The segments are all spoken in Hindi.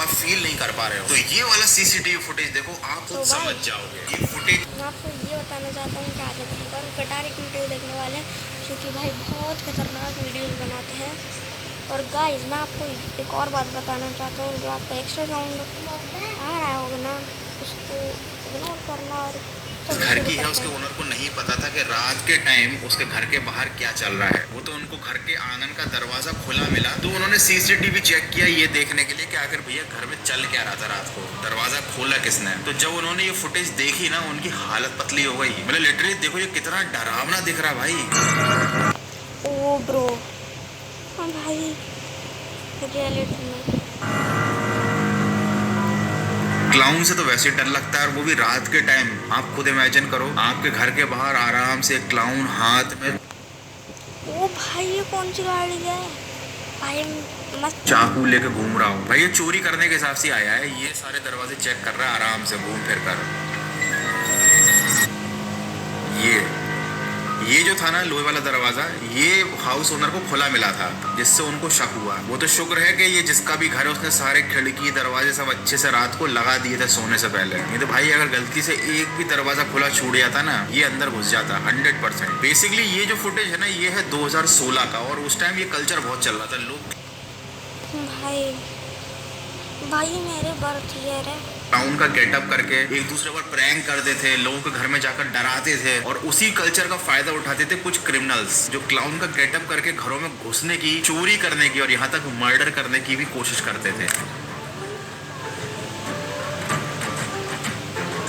आप फील नहीं कर पा रहे हो। तो ये वाला सीसीटीवी फुटेज देखो, आप खुद समझ जाओगे। ये फुटेज मैं आपको ये बताना चाहता हूँ कि आगे पर कटार एक वीडियो देखने वाले हैं, क्योंकि भाई बहुत खतरनाक वीडियोस बनाते हैं। और गाइस मैं आपको एक और बात बताना चाहता हूँ, जो आपका एक्स्ट्रा साउंड आ रहा होगा ना, उसको इग्नोर करना। और घर की है, उसके ओनर को नहीं पता था कि रात के टाइम उसके घर के बाहर क्या चल रहा है। वो तो उनको घर के आंगन का दरवाजा खुला मिला, तो उन्होंने सीसीटीवी चेक किया ये देखने के लिए कि आखिर भैया घर में चल क्या रहा था रात को, दरवाजा खोला किसने। तो जब उन्होंने ये फुटेज देखी ना, उनकी हालत पतली हो गई। मतलब लिटरली देखो ये कितना डरावना दिख रहा भाई। ओ ब्रो, हाँ भाई, रियलिटी में क्लाउन से तो वैसे डर लगता है, और वो भी रात के टाइम। आप खुद इमेजिन करो, आपके घर के बाहर आराम से क्लाउन हाथ में, ओ भाई ये कौन सी गाड़ी है भाई, मस्त चाकू लेके घूम रहा हूँ। भाई ये चोरी करने के हिसाब से आया है, ये सारे दरवाजे चेक कर रहा है आराम से घूम फिर कर। ये जो था ना लोहे वाला दरवाजा, ये हाउस ओनर को खुला मिला था, जिससे उनको शक हुआ। वो तो शुक्र है कि ये जिसका भी घर है उसने सारे खिड़की दरवाजे सब अच्छे से रात को लगा दिए थे सोने से पहले। नहीं तो भाई अगर गलती से एक भी दरवाजा खुला छूट जाता ना, ये अंदर घुस जाता 100%। बेसिकली ये जो फुटेज है ना, ये है 2016 का, और उस टाइम ये कल्चर बहुत चल रहा था। लोग भाई मेरे बर्थ ईयर है, क्लाउन का गेटअप करके एक दूसरे पर प्रैंक करते थे, लोगों के घर में जाकर डराते थे, और उसी कल्चर का फायदा उठाते थे कुछ क्रिमिनल्स, जो क्लाउन का गेटअप करके घरों में घुसने की, चोरी करने की और यहाँ तक मर्डर करने की भी कोशिश करते थे।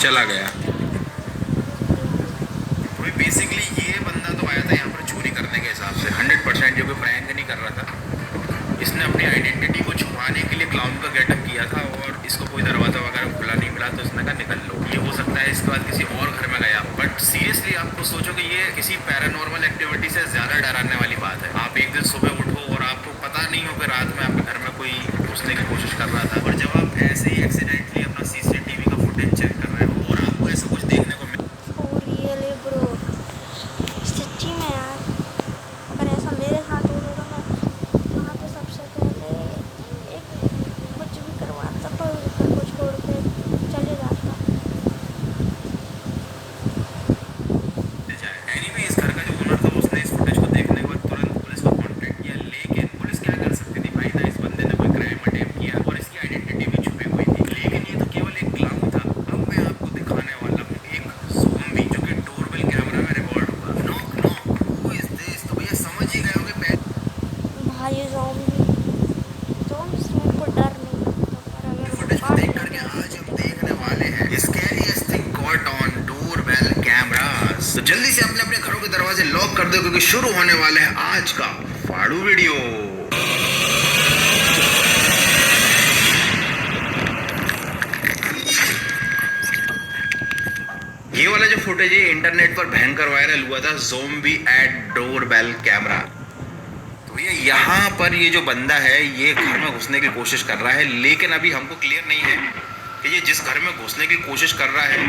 चला गया। तो बेसिकली ये बंदा तो आया था यहाँ पर चोरी करने के हिसाब से 100%, जो कोई प्रैंक नहीं कर रहा था। इसने अपनी आइडेंटिटी को छुपाने के लिए क्लाउन का गेटअप किया था, और इसको कोई दरवाजा वगैरह खुला नहीं मिला, तो इसने कहा निकल लो। ये हो सकता है इसके बाद किसी और घर में गया, बट सीरियसली आपको सोचो कि ये किसी पैरानॉर्मल एक्टिविटी से ज्यादा डराने वाली बात है। आप एक दिन सुबह उठो और आपको पता नहीं हो कि रात में आपके घर में कोई घुसने की कोशिश कर रहा था, और जब आप ऐसे ही एक्सीडेंटली अपना सीसीटीवी का फुटेज चेक कर रहे हो और आपको ऐसा कुछ देखने को सच्ची में यार, अगर ऐसा मेरे साथ हो तो मैं वहाँ पे सबसे पहले एक कुछ भी करवाता, पर घर को छोड़ के चले जाता। एनीवे, इस घर का जो ओनर था उसने इस फुटेज को देखने के बाद तुरंत पुलिस को कांटेक्ट किया, लेकिन पुलिस क्या कर सकती थी भाई ना, इस बंदे ने कोई क्राइम अटेम्प्ट किया और इसकी आइडेंटिटी भी छुपी हुई थी। लेकिन ये तो केवल एक क्लाउन था। अब मैं आपको दिखाने वाला हूँ एक ज़ॉम्बी, जो कि डोरबेल कैमरा में रिकॉर्ड हुआ। Knock knock, who is this? तो भैया समझ ही गए होंगे भाई ज़ॉम्बीज़ मेरे को डर नहीं लगता, पर अगर फुटेज को देख करके आज हम देखने वाले हैं scariest thing caught on doorbell cameras. तो जल्दी से अपने अपने घरों के दरवाजे लॉक कर दो, क्योंकि शुरू होने वाले हैं आज का फाड़ू वीडियो। ये वाला जो फुटेज है इंटरनेट पर भयंकर वायरल हुआ था, ज़ॉम्बी एट डोरबेल कैमरा। तो ये यहाँ पर ये जो बंदा है ये घर में घुसने की कोशिश कर रहा है, लेकिन अभी हमको क्लियर नहीं है कि ये जिस घर में घुसने की कोशिश कर रहा है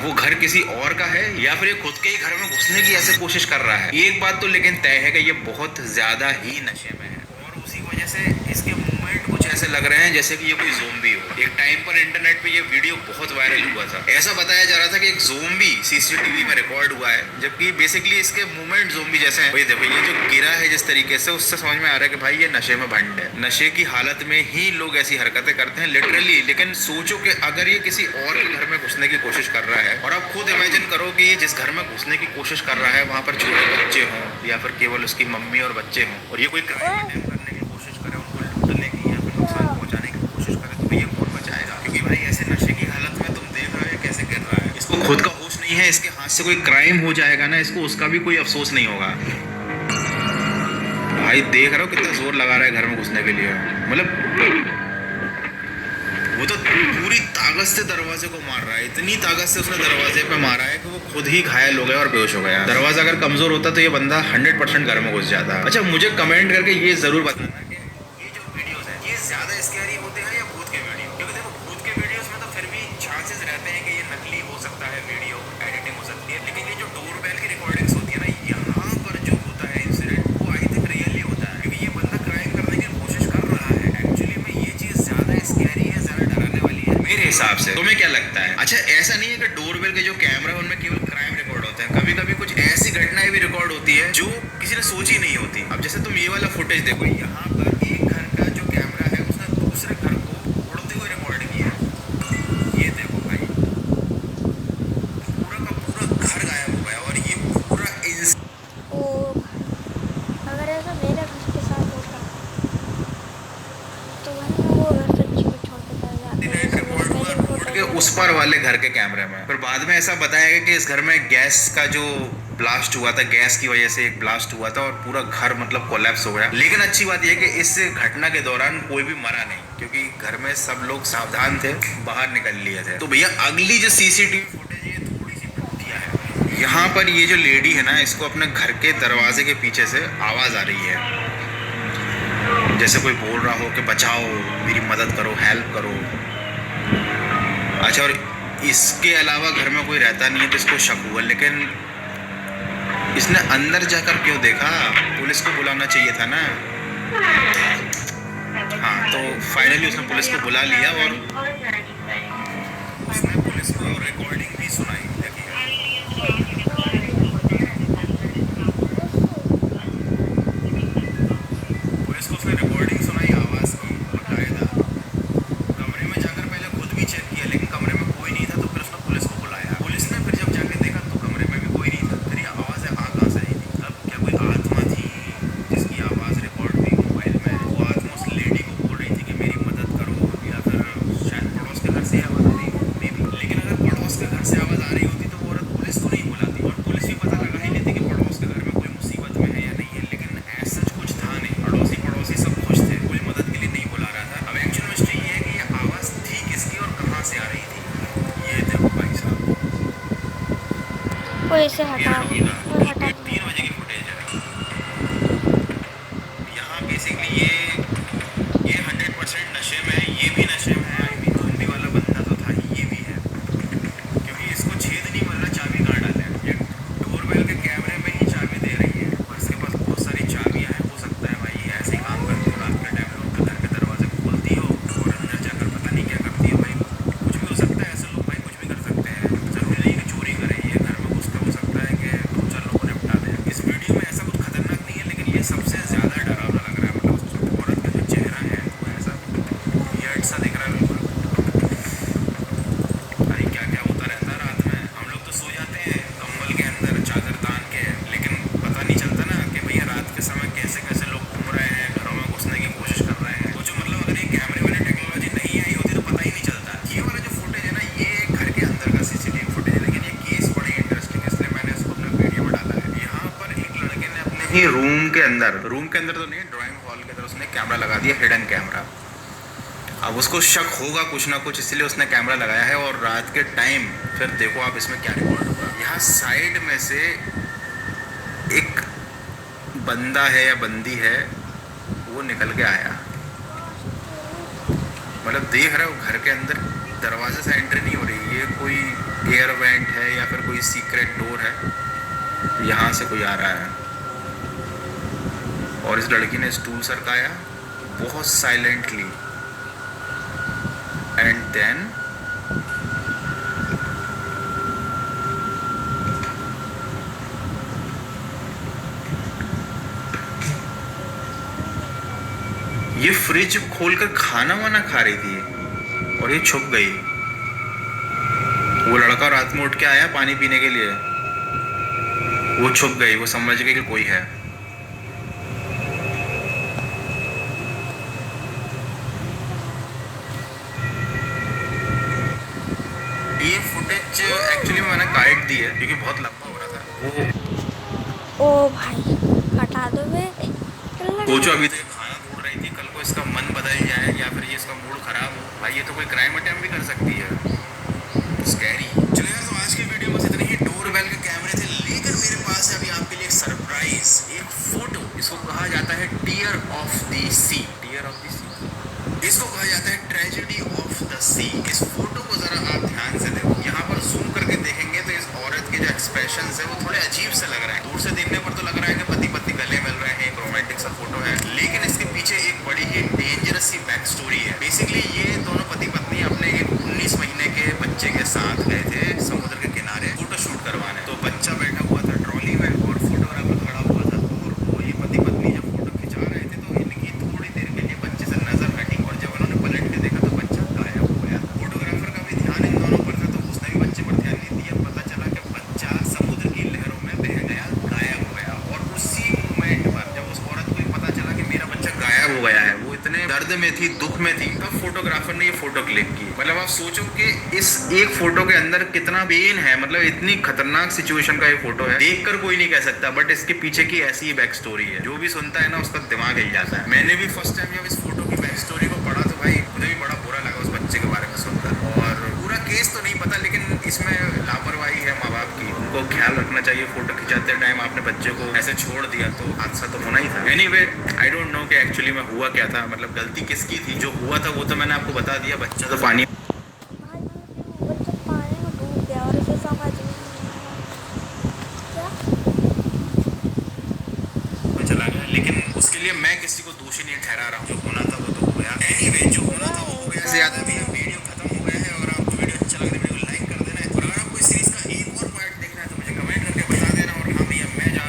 वो घर किसी और का है, या फिर ये खुद के ही घर में घुसने की ऐसे कोशिश कर रहा है। एक बात तो लेकिन तय है कि ये बहुत ज्यादा ही नशे में है, और उसी वजह से इसके मूवमेंट कुछ ऐसे लग रहे हैं जैसे कि ये कोई ज़ॉम्बी हो। एक टाइम पर इंटरनेट पे ये वीडियो बहुत वायरल हुआ था। ऐसा बताया जा रहा था कि एक ज़ॉम्बी सीसीटीवी में रिकॉर्ड हुआ है, जबकि बेसिकली इसके मूवमेंट ज़ॉम्बी जैसे हैं। भाई देखो ये जो गिरा है जिस तरीके से, उससे समझ में आ रहा है कि भाई ये नशे में भंड है। नशे की हालत में ही लोग ऐसी हरकतें करते हैं लिटरली। लेकिन सोचो कि अगर ये किसी और के घर में घुसने की कोशिश कर रहा है, और आप खुद इमेजिन करो कि ये जिस घर में घुसने की कोशिश कर रहा है वहाँ पर छोटे बच्चे हों, या फिर केवल उसकी मम्मी और बच्चे हों, और ये कोई क्राइम अटेम्प्ट करने की कोशिश करे, उनको लूटने की या फिर नुकसान पहुंचाने की कोशिश करे, तो ये कौन बचाएगा? क्योंकि भाई ऐसे नशे की हालत में तुम देख रहे हो कैसे गिर रहा है, इसको खुद का होश नहीं है, इसके हाथ से कोई क्राइम हो जाएगा ना, इसको उसका भी कोई अफसोस नहीं होगा। भाई देख रहे हो कितना जोर लगा रहा है घर में घुसने के लिए। मतलब वो तो पूरी ताकत से दरवाजे को मार रहा है, इतनी ताकत से उसने दरवाजे पे मारा है कि वो खुद ही घायल हो गया और बेहोश हो गया। दरवाजा अगर कमजोर होता तो ये बंदा 100% घर में घुस जाता। अच्छा मुझे कमेंट करके ये जरूर बताना कि ये जो वीडियोस हैं ये ज्यादा स्कैरी होते हैं या भूत के वीडियो? क्योंकि देखो भूत के वीडियोस में तो फिर भी चांसेस रहते हैं कि ये नकली हो सकता है, वीडियो एडिटिंग हो सकती है, लेकिन ये जो डोरबेल की रिकॉर्डिंग्स होती है ना, यहाँ पर जो होता है इंसिडेंट, वो आई थिंक रियली होता है, क्योंकि ये बंदा क्राइम करने की कोशिश कर रहा है। एक्चुअली में ये चीज ज्यादा स्कैरी है, हिसाब से तुम्हें क्या लगता है? अच्छा, ऐसा नहीं है कि डोरबेल के जो कैमरा है उनमें केवल क्राइम रिकॉर्ड होते हैं, कभी कभी कुछ ऐसी घटनाएं भी रिकॉर्ड होती है जो किसी ने सोची नहीं होती। अब जैसे तुम ये वाला फुटेज देखो, यहाँ पर एक घर का जो कैमरा है उसने दूसरे घर को उड़ते हुए रिकॉर्ड किया है। ये देखो भाई, पूरा का पूरा घर गायब हो गया और ये पूरा ओ, अगर ऐसा मेरे घर के साथ होता तो मैं वो घर सच्ची में छोड़ के चला जाता। जैसे मेरी पहली रोड के उस पार वाले घर के कैमरे में। फिर बाद में ऐसा बताया गया कि इस घर में गैस का जो ब्लास्ट हुआ था, गैस की वजह से एक ब्लास्ट हुआ था और पूरा घर मतलब कोलैप्स हो गया। लेकिन अच्छी बात यह है कि इस घटना के दौरान कोई भी मरा नहीं, क्योंकि घर में सब लोग सावधान थे, बाहर निकल लिए थे। तो भैया अगली जो सीसीटीवी फुटेज है थोड़ी सी घटिया है। यहाँ पर ये जो लेडी है ना, इसको अपने घर के दरवाजे के पीछे से आवाज आ रही है, जैसे कोई बोल रहा हो कि बचाओ, मेरी मदद करो, हेल्प करो। अच्छा, और इसके अलावा घर में कोई रहता नहीं है तो इसको शक हुआ, लेकिन इसने अंदर जाकर क्यों देखा? पुलिस को बुलाना चाहिए था ना। हाँ, तो फाइनली उसने पुलिस को बुला लिया और उसने पुलिस को रिकॉर्डिंग भी सुनाई। पुलिस को उसने रिकॉर्डिंग सुनाई आवाज की, बकायदा कमरे में जाकर पहले खुद भी चेक किया, लेकिन कमरे में कोई नहीं था। तो फिर उसने पुलिस को बुलाया। पुलिस ने फिर जब जाके देखा तो कमरे में भी कोई नहीं था। फिर ये आवाज आ कहाँ से आई थी? अब क्या कोई आत्मा थी जिसकी आवाज रिकॉर्ड हुई मोबाइल में? वो आत्मा उस लेडी को बोल रही थी कि मेरी मदद करो, या फिर शायद पड़ोस के घर से आवाज आ रही होती मे भी। लेकिन अगर पड़ोस के घर से आवाज आ रही होती तो वो औरत पुलिस को नहीं बुलाती और पुलिस भी पता लगा ही लेती कि पड़ोस के घर में कोई मुसीबत में है या नहीं है। लेकिन ऐसा कुछ था नहीं, पड़ोसी सब खुश थे, कोई मदद के लिए नहीं बुला रहा था। अब एक्चुअल मिस्ट्री ये है कि ये आवाज थी किसकी और कहाँ से आ रही थी। ये देखो भाई साहब, कोई इसे ये हटा रखिएगा, वो हटा ये 3 बजे की फुटेज है। यहाँ बेसिकली ये 100% नशे में है, ये भी नशे में है। आई मीन ज़ोंबी वाला बंदा तो था ही, ये भी है, क्योंकि इसको छेद नहीं मिल रहा, चाबी कहाँ डाले। ये डोरबेल के कैमरे में ही चाबी दे रही है और इसके पास बहुत सारी चाबियाँ हैं। हो सकता है भाई ये ऐसे ही काम करती हो, रात के टाइम लोग के घर के दरवाजे खोलती हो और अंदर जाकर पता नहीं क्या करती हो। भाई कुछ भी हो सकता है, ऐसे लोग भाई कुछ भी कर सकते हैं। जरूरी नहीं कि चोरी करें, ये घर में घुस के हो सकता है कि 2-4 लोगों ने निपटा दें। इस वीडियो में ऐसा कुछ खतरनाक नहीं है, लेकिन ये सबसे ज्यादा डरावना लग रहा है। मतलब उस औरत का जो चेहरा है वो ऐसा वियर्ड सा दिख रहा है बिल्कुल। भाई क्या क्या होता रहता है रात में। हम लोग तो सो जाते हैं कंबल के अंदर चादर तान के, लेकिन पता नहीं चलता ना कि भैया रात के समय कैसे कैसे लोग घूम रहे हैं, घरों में घुसने की कोशिश कर रहे हैं। वो जो मतलब अगर ये कैमरे वाली टेक्नोलॉजी नहीं आई होती तो पता ही नहीं चलता। ये वाला जो फुटेज है ना, ये घर के अंदर का सीसीटीवी फुटेज है, लेकिन ये केस बड़ी इंटरेस्टिंग है, इसलिए मैंने इसको अपने वीडियो में डाला है। यहाँ पर एक लड़के ने अपने ही रूम के अंदर तो नहीं, ड्राइंग हॉल के अंदर उसने कैमरा लगा दिया, हिडन कैमरा। अब उसको शक होगा कुछ ना कुछ, इसलिए उसने कैमरा लगाया है। और रात के टाइम फिर देखो आप इसमें क्या रिकॉर्ड होगा। यहाँ साइड में से एक बंदा है या बंदी है, वो निकल के आया। मतलब देख रहे हो घर के अंदर दरवाजे से एंट्री नहीं हो रही, ये कोई एयर वेंट है या फिर कोई सीक्रेट डोर है, यहाँ से कोई आ रहा है। और इस लड़की ने स्टूल सरकाया बहुत साइलेंटली, एंड देन ये फ्रिज खोलकर खाना वाना खा रही थी और ये छुप गई। वो लड़का रात में उठ के आया पानी पीने के लिए, वो छुप गई, वो समझ गई कि कोई है। ये फुटेज एक्चुअली मैंने काट दी है क्योंकि बहुत लंबा हो रहा था। ओ भाई हटा दो बे। सोचो अभी तो ये खाना ढूंढ रही थी, कल को इसका मन बदल जाए या फिर ये इसका मूड खराब हो, भाई ये तो कोई क्राइम अटेम्प्ट भी कर सकती है। स्कैरी। चलो यार, तो आज की वीडियो में इतने ही डोरबेल के कैमरे थे, लेकिन मेरे पास है अभी आपके लिए एक सरप्राइज, एक फोटो। इसको कहा जाता है tear of the sea. Tear of the sea, इसको कहा जाता है ट्रेजेडी ऑफ द सी। इस फोटो को जरा आप ध्यान से देखो, यहाँ पर जूम करके देखेंगे तो इस औरत के जो एक्सप्रेशन है वो थोड़े अजीब से लग रहे हैं। दूर से देखने पर तो लग रहा है कि पति पत्नी गले मिल रहे हैं, एक रोमांटिक सा फोटो है, लेकिन इसके पीछे एक बड़ी ही डेंजरस सी बैक स्टोरी है। बेसिकली ये दोनों पति पत्नी अपने एक 19 महीने में थी, दुख में थी, तब फोटोग्राफर ने ये फोटो क्लिक की। मतलब आप सोचो कि इस एक फोटो के अंदर कितना पेन है, मतलब इतनी खतरनाक सिचुएशन का ये फोटो है, देखकर कोई नहीं कह सकता, बट इसके पीछे की ऐसी ही बैक स्टोरी है। जो भी सुनता है ना उसका दिमाग हिल जाता है। मैंने भी फर्स्ट टाइम जब इस फोटो की बैक स्टोरी को पढ़ा तो भाई मुझे भी बड़ा बुरा लगा उस बच्चे के बारे में सुनकर। और पूरा केस तो नहीं पता, लेकिन इसमें लापरवाही है माँ बाप की। उनको ख्याल रखना चाहिए, फोटो खिंचाते टाइम आपने बच्चे को ऐसे छोड़ दिया तो हादसा तो होना ही था। एनीवे आई डोंट नो कि एक्चुअली में हुआ क्या था, मतलब गलती किसकी थी। जो हुआ था वो तो मैंने आपको बता दिया, बच्चा तो पानी भाई बच्चा पानी में डूब गया और इसे समझ नहीं आया क्या चला गया, लेकिन उसके लिए मैं किसी को दोषी नहीं ठहरा रहा हूँ। जो होना था वो तो हो गया। एनीवे जो होना था वो हो गया। ज्यादा भी अपनी